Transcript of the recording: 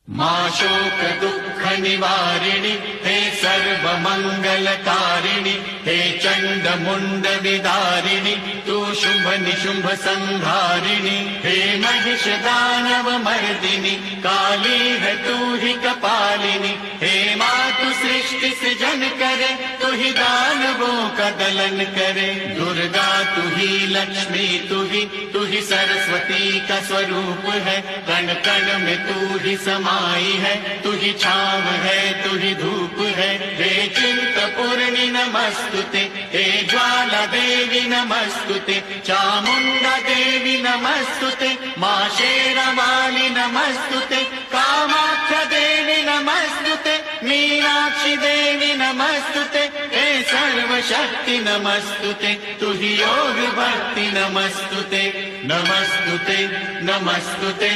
मां शोक दुःख निवारिणि हे सर्व मंगलकारिणि हे चंड मुंड विदारिणि तू शुंभ निशुंभ संहारिणि हे महिष दानव मर्दिनि काली है तू ही कपालिनी हे मातु सृष्टि सृजन करे तू ही दानवों का दलन करे दुर्गा तू ही लक्ष्मी तू ही सरस्वती का स्वरूप है कण कण में तू ही समाई है तू ही छाव है तू ही धूप है हे चिंतपूर्णि नमस्तुते हे ज्वाला देवी नमस्तुते चामुंडा देवी नमस्तुते मां शेरावाली नमस्तुते कामाख्या देवी नमस्तुते मीनाक्षी देवी नमस्तुते हे सर्वशक्ति नमस्तुते तू ही योग भक्ति नमस्तुते नमस्तुते नमस्तुते।